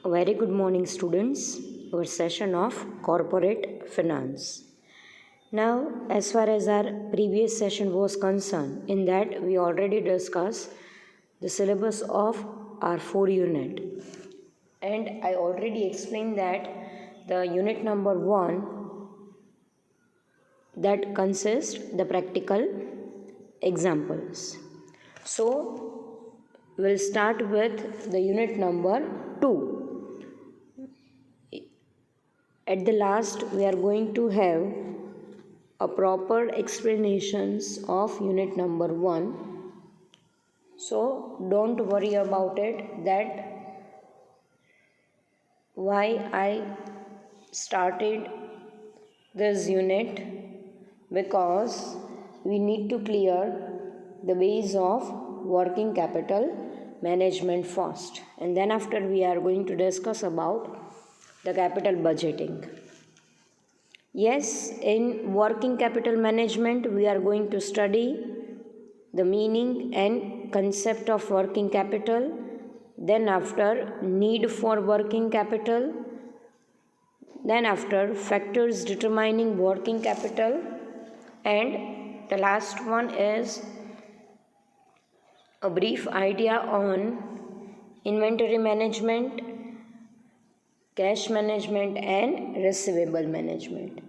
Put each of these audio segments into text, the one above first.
A very good morning, students. Our session of corporate finance. Now, as far as our previous session was concerned, in that we already discussed the syllabus of our 4 unit, and I already explained that the unit number 1 that consists the practical examples. So, we'll start with the unit number 2. At the last, we are going to have a proper explanations of unit number 1. So don't worry about it that why I started this unit, because we need to clear the base of working capital management first, and then after we are going to discuss about the capital budgeting. Yes, in working capital management, we are going to study the meaning and concept of working capital, then after need for working capital, then after factors determining working capital, and the last one is a brief idea on inventory management, cash management and receivable management.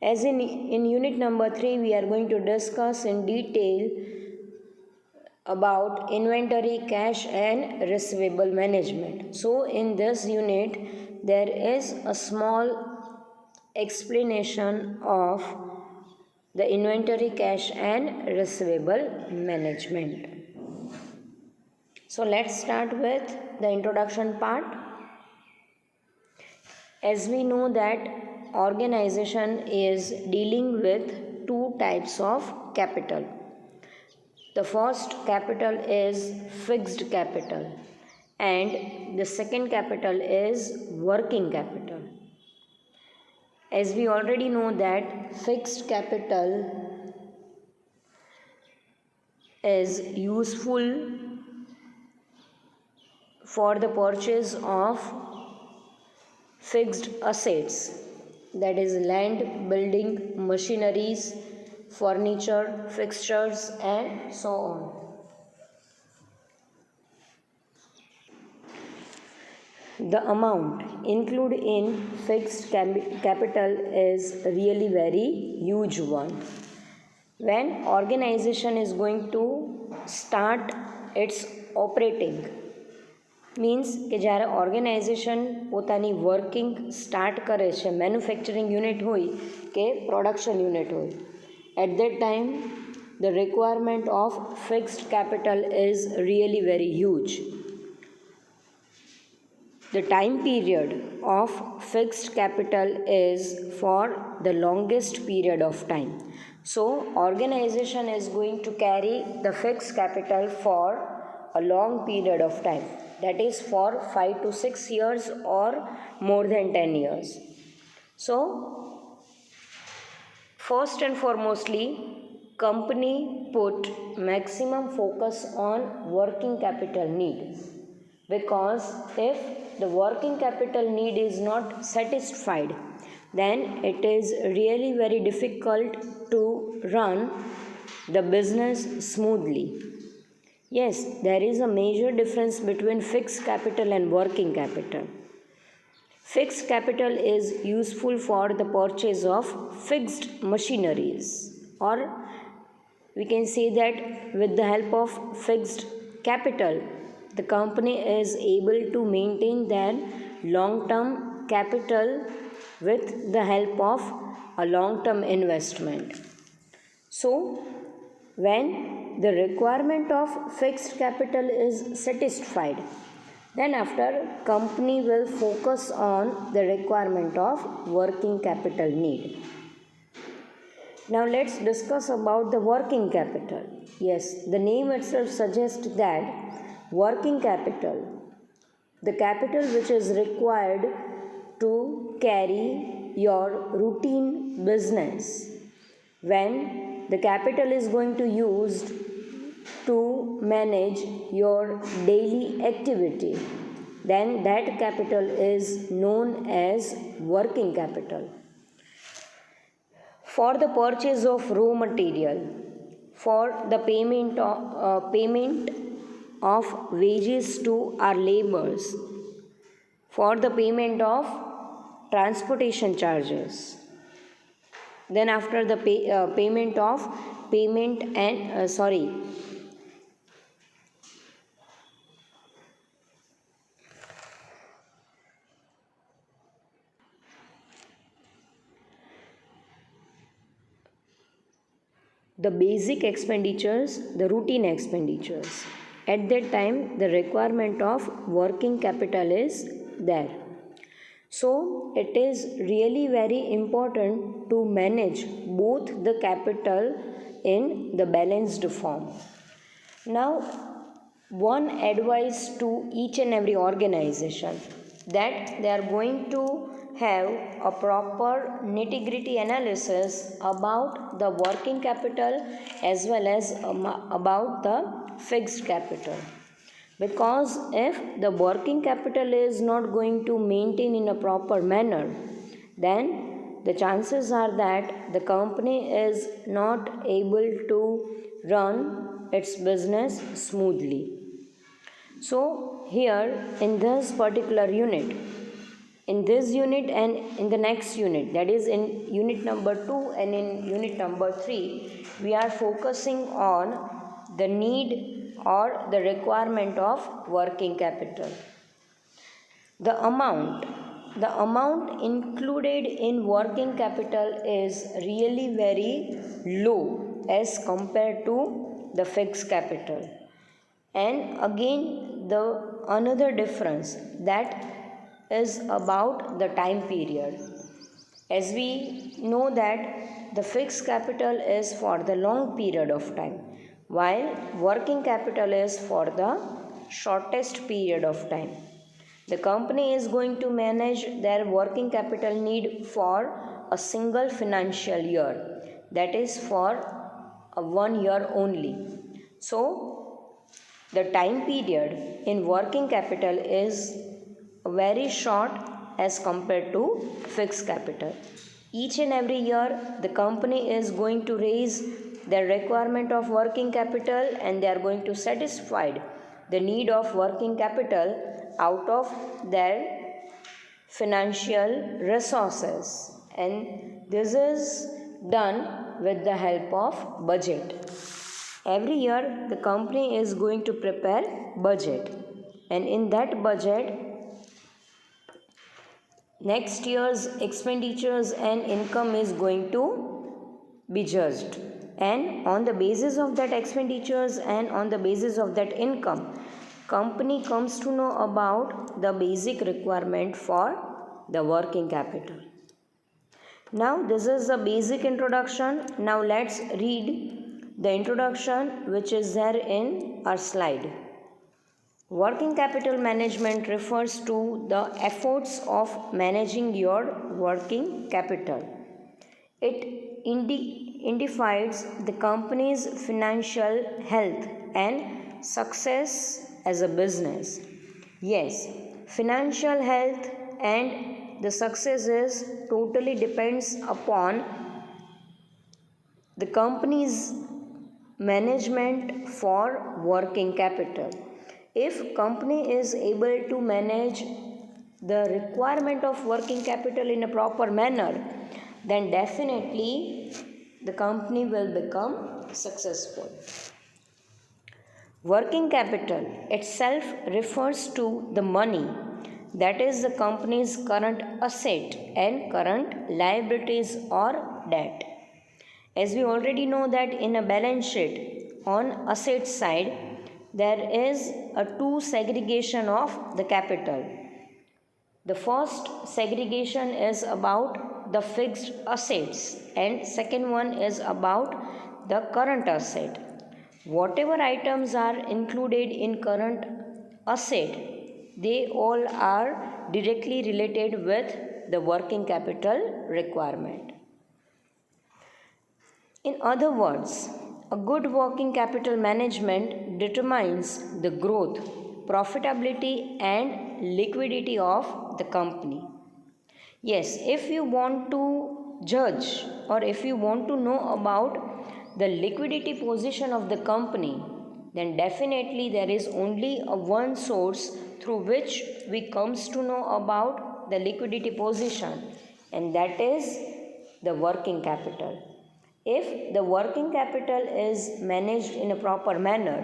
As in unit number 3, we are going to discuss in detail about inventory, cash and receivable management. So in this unit, there is a small explanation of the inventory, cash and receivable management. So let's start with the introduction part. As we know that organization is dealing with 2 types of capital. The first capital is fixed capital and the second capital is working capital. As we already know that fixed capital is useful for the purchase of fixed assets, that is land, building, machineries, furniture, fixtures and so on. The amount included in fixed capital is really very huge one. When organization is going to start its operating, means કે જ્યારે organisation પોતાની working start કરે છે, manufacturing unit હોય કે production unit હોય, at that time the requirement of fixed capital is really very huge. The time period of fixed capital is for the longest period of time. So organization is going to carry the fixed capital for a long period of time, that is for 5 to 6 years or more than 10 years. So first and foremostly, company put maximum focus on working capital need, because if the working capital need is not satisfied, then it is really very difficult to run the business smoothly. Yes, there is a major difference between fixed capital and working capital. Fixed capital is useful for the purchase of fixed machineries, or we can say that with the help of fixed capital, the company is able to maintain their long-term capital with the help of a long-term investment. So, when the requirement of fixed capital is satisfied, then after company will focus on the requirement of working capital need. Now let's discuss about the working capital. Yes, the name itself suggests that working capital, the capital which is required to carry your routine business, when the capital is going to used to manage your daily activity, then that capital is known as working capital. For the purchase of raw material, for the payment of wages to our laborers, for the payment of transportation charges, then after the payment of payment and the basic expenditures, the routine expenditures. At that time, the requirement of working capital is there. So, it is really very important to manage both the capital in the balanced form. Now, one advice to each and every organization that they are going to have a proper nitty-gritty analysis about the working capital as well as about the fixed capital, because if the working capital is not going to maintain in a proper manner, then the chances are that the company is not able to run its business smoothly. So here in this particular unit, in this unit and in the next unit, that is in unit number 2 and in unit number 3, we are focusing on the need or the requirement of working capital. The amount included in working capital is really very low as compared to the fixed capital. And again, the another difference that is about the time period. As we know that the fixed capital is for the long period of time, while working capital is for the shortest period of time. The company is going to manage their working capital need for a single financial year, that is for a 1 year only. So, the time period in working capital is very short as compared to fixed capital. Each and every year, the company is going to raise their requirement of working capital and they are going to satisfy the need of working capital out of their financial resources, and this is done with the help of budget. Every year the company is going to prepare budget, and in that budget next year's expenditures and income is going to be judged, and on the basis of that expenditures and on the basis of that income, company comes to know about the basic requirement for the working capital. Now this is the basic introduction. Now let's read the introduction which is there in our slide. Working capital management refers to the efforts of managing your working capital. It indicates the company's financial health and success as a business. Yes, financial health and the success is totally depends upon the company's management for working capital. If company is able to manage the requirement of working capital in a proper manner, then definitely the company will become successful. Working capital itself refers to the money, that is the company's current asset and current liabilities or debt. As we already know that in a balance sheet, on asset side, there is a two segregation of the capital. The first segregation is about the fixed assets and second one is about the current asset. Whatever items are included in current asset, they all are directly related with the working capital requirement. In other words, a good working capital management determines the growth profitability and liquidity of the company. Yes, if you want to judge or if you want to know about the liquidity position of the company, then definitely there is only a one source through which we comes to know about the liquidity position, and that is the working capital. If the working capital is managed in a proper manner,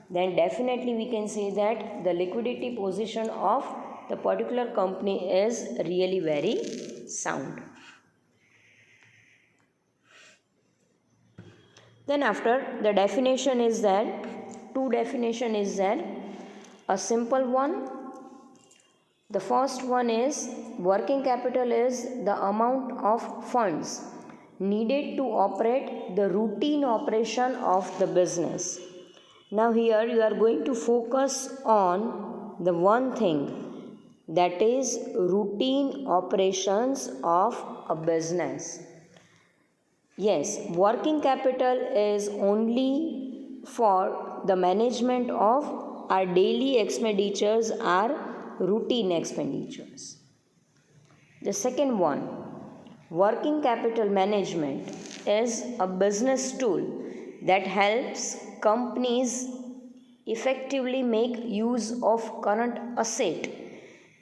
then definitely we can say that the liquidity position of the particular company is really very sound. Then after the definition is there, two definition is there, a simple one. The first one is working capital is the amount of funds needed to operate the routine operation of the business. Now here you are going to focus on the one thing, that is routine operations of a business. Yes, working capital is only for the management of our daily expenditures, our routine expenditures. The second one, working capital management is a business tool that helps companies effectively make use of current asset,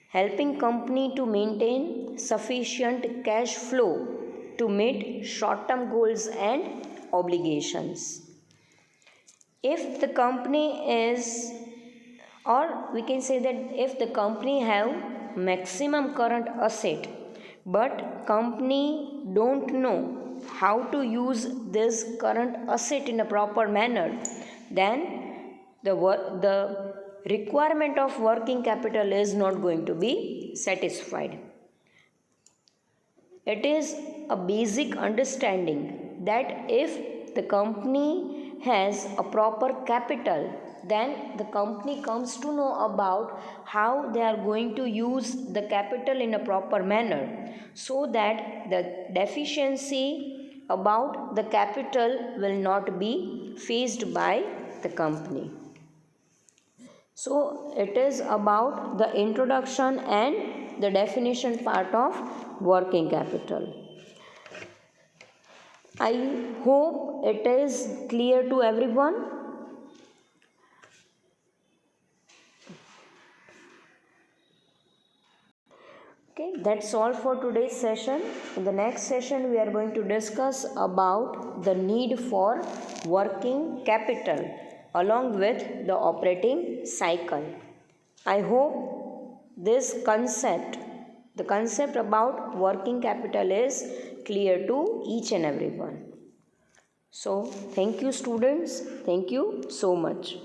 helping company to maintain sufficient cash flow to meet short-term goals and obligations. If the company is, or we can say that if the company have maximum current asset, but company don't know how to use this current asset in a proper manner, then the requirement of working capital is not going to be satisfied. It is a basic understanding that if the company has a proper capital, then the company comes to know about how they are going to use the capital in a proper manner, so that the deficiency about the capital will not be faced by the company. So it is about the introduction and the definition part of working capital. I hope it is clear to everyone. Okay, that's all for today's session. In the next session, we are going to discuss about the need for working capital along with the operating cycle. I hope this concept, the concept about working capital is clear to each and everyone. So, thank you students. Thank you so much.